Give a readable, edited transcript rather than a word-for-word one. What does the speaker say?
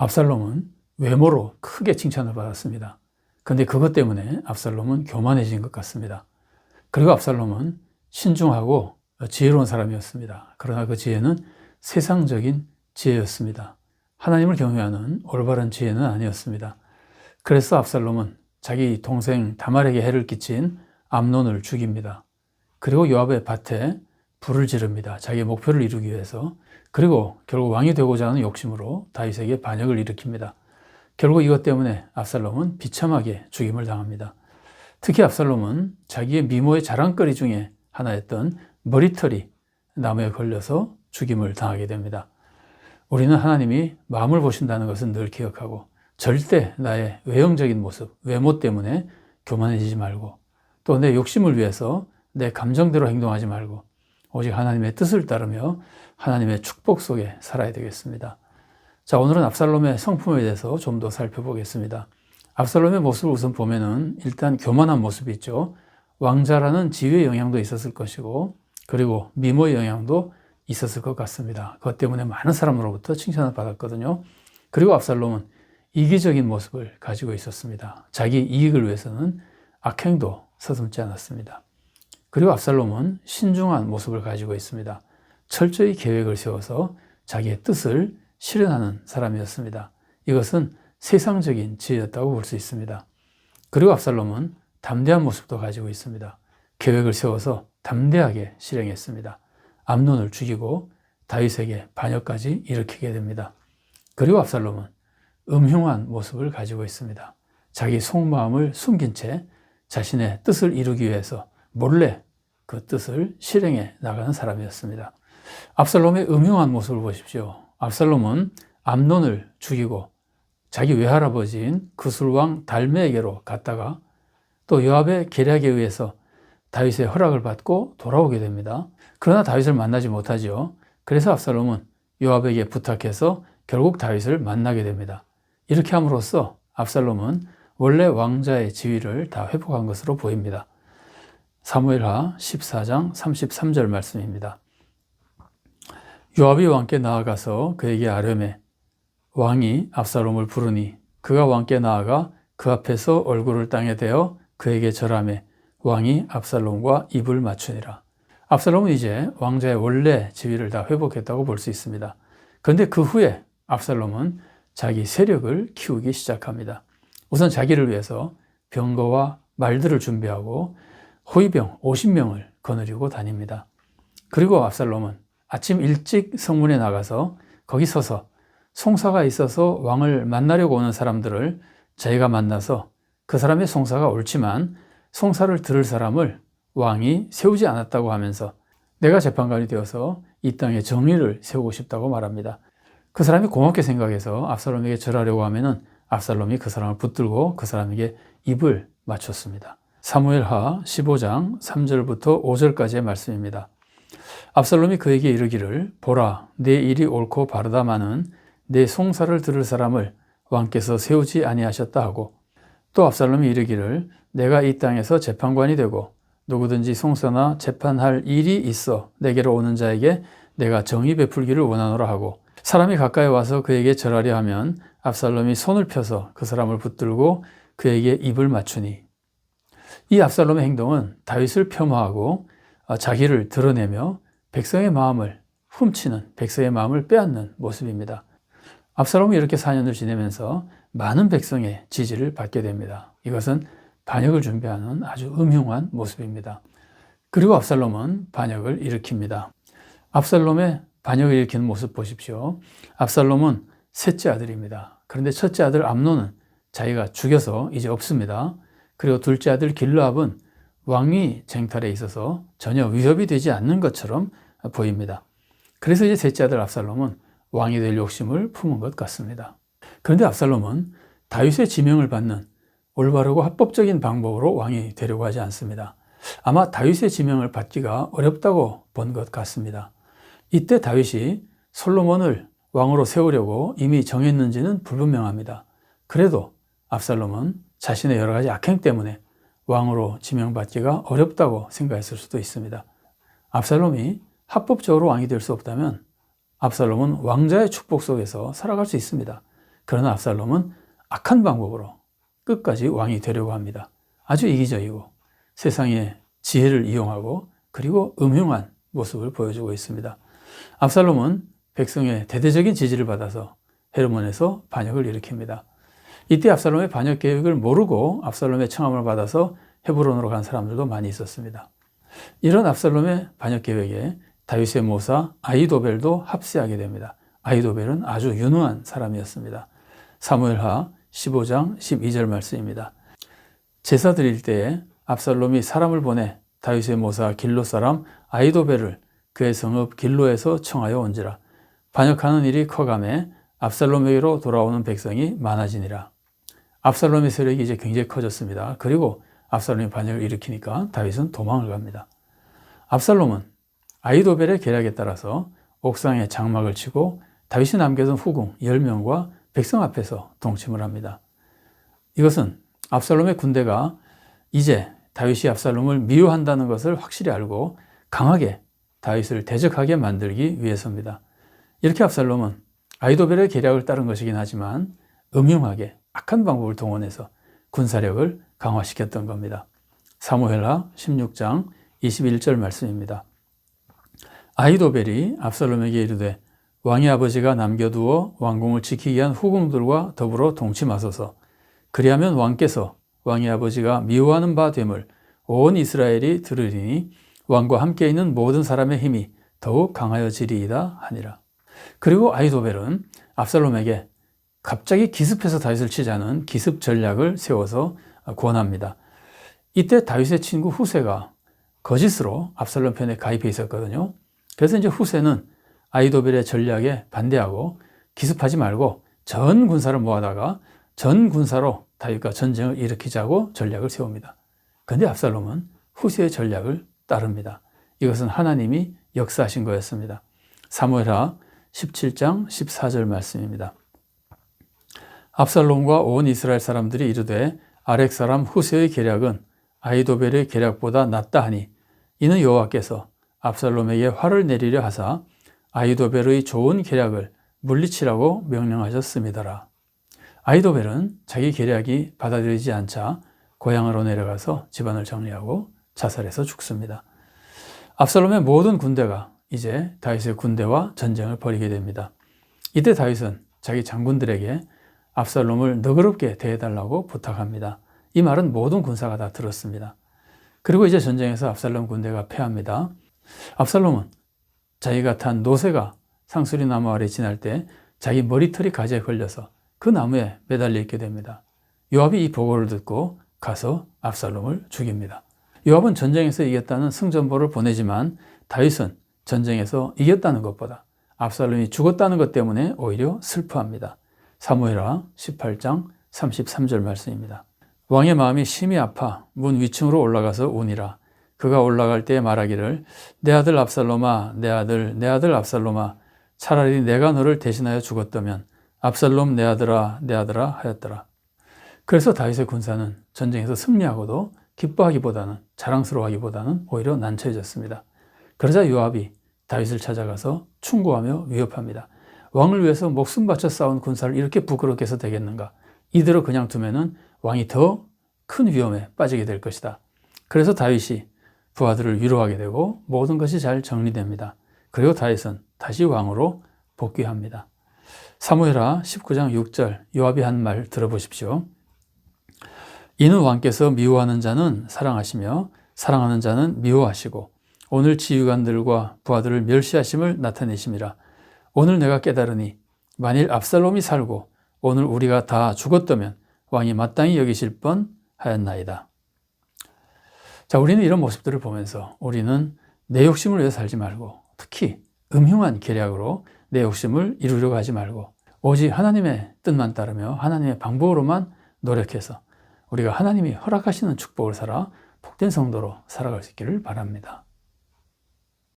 압살롬은 외모로 크게 칭찬을 받았습니다. 그런데 그것 때문에 압살롬은 교만해진 것 같습니다. 그리고 압살롬은 신중하고 지혜로운 사람이었습니다. 그러나 그 지혜는 세상적인 지혜였습니다. 하나님을 경외하는 올바른 지혜는 아니었습니다. 그래서 압살롬은 자기 동생 다말에게 해를 끼친 암논을 죽입니다. 그리고 요압의 밭에 불을 지릅니다. 자기의 목표를 이루기 위해서. 그리고 결국 왕이 되고자 하는 욕심으로 다윗에게 반역을 일으킵니다. 결국 이것 때문에 압살롬은 비참하게 죽임을 당합니다. 특히 압살롬은 자기의 미모의 자랑거리 중에 하나였던 머리털이 나무에 걸려서 죽임을 당하게 됩니다. 우리는 하나님이 마음을 보신다는 것은 늘 기억하고 절대 나의 외형적인 모습, 외모 때문에 교만해지지 말고 또 내 욕심을 위해서 내 감정대로 행동하지 말고 오직 하나님의 뜻을 따르며 하나님의 축복 속에 살아야 되겠습니다. 자, 오늘은 압살롬의 성품에 대해서 좀 더 살펴보겠습니다. 압살롬의 모습을 우선 보면은 일단 교만한 모습이 있죠. 왕자라는 지위의 영향도 있었을 것이고 그리고 미모의 영향도 있었을 것 같습니다. 그것 때문에 많은 사람으로부터 칭찬을 받았거든요. 그리고 압살롬은 이기적인 모습을 가지고 있었습니다. 자기 이익을 위해서는 악행도 서슴지 않았습니다. 그리고 압살롬은 신중한 모습을 가지고 있습니다. 철저히 계획을 세워서 자기의 뜻을 실현하는 사람이었습니다. 이것은 세상적인 지혜였다고 볼 수 있습니다. 그리고 압살롬은 담대한 모습도 가지고 있습니다. 계획을 세워서 담대하게 실행했습니다. 암논을 죽이고 다윗에게 반역까지 일으키게 됩니다. 그리고 압살롬은 음흉한 모습을 가지고 있습니다. 자기 속마음을 숨긴 채 자신의 뜻을 이루기 위해서 몰래 그 뜻을 실행해 나가는 사람이었습니다. 압살롬의 음흉한 모습을 보십시오. 압살롬은 암논을 죽이고 자기 외할아버지인 그술왕 달메에게로 갔다가 또 요압의 계략에 의해서 다윗의 허락을 받고 돌아오게 됩니다. 그러나 다윗을 만나지 못하죠. 그래서 압살롬은 요압에게 부탁해서 결국 다윗을 만나게 됩니다. 이렇게 함으로써 압살롬은 원래 왕자의 지위를 다 회복한 것으로 보입니다. 사무엘하 14장 33절 말씀입니다. 요압이 왕께 나아가서 그에게 아뢰매 왕이 압살롬을 부르니 그가 왕께 나아가 그 앞에서 얼굴을 땅에 대어 그에게 절하매 왕이 압살롬과 입을 맞추니라. 압살롬은 이제 왕자의 원래 지위를 다 회복했다고 볼 수 있습니다. 그런데 그 후에 압살롬은 자기 세력을 키우기 시작합니다. 우선 자기를 위해서 병거와 말들을 준비하고 호위병 50명을 거느리고 다닙니다. 그리고 압살롬은 아침 일찍 성문에 나가서 거기 서서 송사가 있어서 왕을 만나려고 오는 사람들을 자기가 만나서 그 사람의 송사가 옳지만 송사를 들을 사람을 왕이 세우지 않았다고 하면서 내가 재판관이 되어서 이 땅에 정의를 세우고 싶다고 말합니다. 그 사람이 고맙게 생각해서 압살롬에게 절하려고 하면은 압살롬이 그 사람을 붙들고 그 사람에게 입을 맞췄습니다. 사무엘하 15장 3절부터 5절까지의 말씀입니다. 압살롬이 그에게 이르기를 보라 내 일이 옳고 바르다마는 내 송사를 들을 사람을 왕께서 세우지 아니하셨다 하고 또 압살롬이 이르기를 내가 이 땅에서 재판관이 되고 누구든지 송사나 재판할 일이 있어 내게로 오는 자에게 내가 정의 베풀기를 원하노라 하고 사람이 가까이 와서 그에게 절하려 하면 압살롬이 손을 펴서 그 사람을 붙들고 그에게 입을 맞추니 이 압살롬의 행동은 다윗을 폄하하고 자기를 드러내며 백성의 마음을 훔치는 백성의 마음을 빼앗는 모습입니다. 압살롬이 이렇게 4년을 지내면서 많은 백성의 지지를 받게 됩니다. 이것은 반역을 준비하는 아주 음흉한 모습입니다. 그리고 압살롬은 반역을 일으킵니다. 압살롬의 반역을 일으키는 모습 보십시오. 압살롬은 셋째 아들입니다. 그런데 첫째 아들 암논은 자기가 죽여서 이제 없습니다. 그리고 둘째 아들 길르압은 왕위 쟁탈에 있어서 전혀 위협이 되지 않는 것처럼 보입니다. 그래서 이제 셋째 아들 압살롬은 왕이 될 욕심을 품은 것 같습니다. 그런데 압살롬은 다윗의 지명을 받는 올바르고 합법적인 방법으로 왕이 되려고 하지 않습니다. 아마 다윗의 지명을 받기가 어렵다고 본 것 같습니다. 이때 다윗이 솔로몬을 왕으로 세우려고 이미 정했는지는 불분명합니다. 그래도 압살롬은 자신의 여러 가지 악행 때문에 왕으로 지명받기가 어렵다고 생각했을 수도 있습니다. 압살롬이 합법적으로 왕이 될 수 없다면 압살롬은 왕자의 축복 속에서 살아갈 수 있습니다. 그러나 압살롬은 악한 방법으로 끝까지 왕이 되려고 합니다. 아주 이기적이고 세상의 지혜를 이용하고 그리고 음흉한 모습을 보여주고 있습니다. 압살롬은 백성의 대대적인 지지를 받아서 헤르몬에서 반역을 일으킵니다. 이때 압살롬의 반역 계획을 모르고 압살롬의 청함을 받아서 헤브론으로 간 사람들도 많이 있었습니다. 이런 압살롬의 반역 계획에 다윗의 모사 아히도벨도 합세하게 됩니다. 아히도벨은 아주 유능한 사람이었습니다. 사무엘하 15장 12절 말씀입니다. 제사 드릴 때에 압살롬이 사람을 보내 다윗의 모사 길로 사람 아히도벨을 그의 성읍 길로에서 청하여 온지라. 반역하는 일이 커가매 압살롬에게로 돌아오는 백성이 많아지니라. 압살롬의 세력이 이제 굉장히 커졌습니다. 그리고 압살롬이 반역을 일으키니까 다윗은 도망을 갑니다. 압살롬은 아히도벨의 계략에 따라서 옥상에 장막을 치고 다윗이 남겨둔 후궁 10명과 백성 앞에서 동침을 합니다. 이것은 압살롬의 군대가 이제 다윗이 압살롬을 미워한다는 것을 확실히 알고 강하게 다윗을 대적하게 만들기 위해서입니다. 이렇게 압살롬은 아히도벨의 계략을 따른 것이긴 하지만 음흉하게 악한 방법을 동원해서 군사력을 강화시켰던 겁니다. 사무엘하 16장 21절 말씀입니다. 아히도벨이 압살롬에게 이르되 왕의 아버지가 남겨두어 왕궁을 지키기 위한 후궁들과 더불어 동침하소서. 그리하면 왕께서 왕의 아버지가 미워하는 바 됨을 온 이스라엘이 들으리니 왕과 함께 있는 모든 사람의 힘이 더욱 강하여지리이다 하니라. 그리고 아히도벨은 압살롬에게 갑자기 기습해서 다윗을 치자는 기습 전략을 세워서 권합니다. 이때 다윗의 친구 후세가 거짓으로 압살롬 편에 가입해 있었거든요. 그래서 이제 후세는 아히도벨의 전략에 반대하고 기습하지 말고 전 군사를 모아다가 전 군사로 다윗과 전쟁을 일으키자고 전략을 세웁니다. 그런데 압살롬은 후세의 전략을 따릅니다. 이것은 하나님이 역사하신 거였습니다. 사무엘하 17장 14절 말씀입니다. 압살롬과 온 이스라엘 사람들이 이르되 아렉 사람 후세의 계략은 아히도벨의 계략보다 낫다 하니 이는 여호와께서 압살롬에게 화를 내리려 하사 아히도벨의 좋은 계략을 물리치라고 명령하셨음이더라. 아히도벨은 자기 계략이 받아들이지 않자 고향으로 내려가서 집안을 정리하고 자살해서 죽습니다. 압살롬의 모든 군대가 이제 다윗의 군대와 전쟁을 벌이게 됩니다. 이때 다윗은 자기 장군들에게 압살롬을 너그럽게 대해달라고 부탁합니다. 이 말은 모든 군사가 다 들었습니다. 그리고 이제 전쟁에서 압살롬 군대가 패합니다. 압살롬은 자기가 탄 노새가 상수리 나무 아래 지날 때 자기 머리털이 가지에 걸려서 그 나무에 매달려 있게 됩니다. 요압이 이 보고를 듣고 가서 압살롬을 죽입니다. 요압은 전쟁에서 이겼다는 승전보를 보내지만 다윗은 전쟁에서 이겼다는 것보다 압살롬이 죽었다는 것 때문에 오히려 슬퍼합니다. 사무엘하 18장 33절 말씀입니다. 왕의 마음이 심히 아파 문 위층으로 올라가서 우니라. 그가 올라갈 때 말하기를 내 아들 압살롬아 내 아들 압살롬아 차라리 내가 너를 대신하여 죽었다면 압살롬 내 아들아 하였더라. 그래서 다윗의 군사는 전쟁에서 승리하고도 기뻐하기보다는 자랑스러워하기보다는 오히려 난처해졌습니다. 그러자 요압이 다윗을 찾아가서 충고하며 위협합니다. 왕을 위해서 목숨 바쳐 싸운 군사를 이렇게 부끄럽게 해서 되겠는가? 이대로 그냥 두면은 왕이 더 큰 위험에 빠지게 될 것이다. 그래서 다윗이 부하들을 위로하게 되고 모든 것이 잘 정리됩니다. 그리고 다윗은 다시 왕으로 복귀합니다. 사무엘하 19장 6절 요압이 한 말 들어보십시오. 이는 왕께서 미워하는 자는 사랑하시며 사랑하는 자는 미워하시고 오늘 지휘관들과 부하들을 멸시하심을 나타내심이라. 오늘 내가 깨달으니 만일 압살롬이 살고 오늘 우리가 다 죽었다면 왕이 마땅히 여기실 뻔 하였나이다. 자, 우리는 이런 모습들을 보면서 우리는 내 욕심을 위해 살지 말고 특히 음흉한 계략으로 내 욕심을 이루려고 하지 말고 오직 하나님의 뜻만 따르며 하나님의 방법으로만 노력해서 우리가 하나님이 허락하시는 축복을 살아 복된 성도로 살아갈 수 있기를 바랍니다.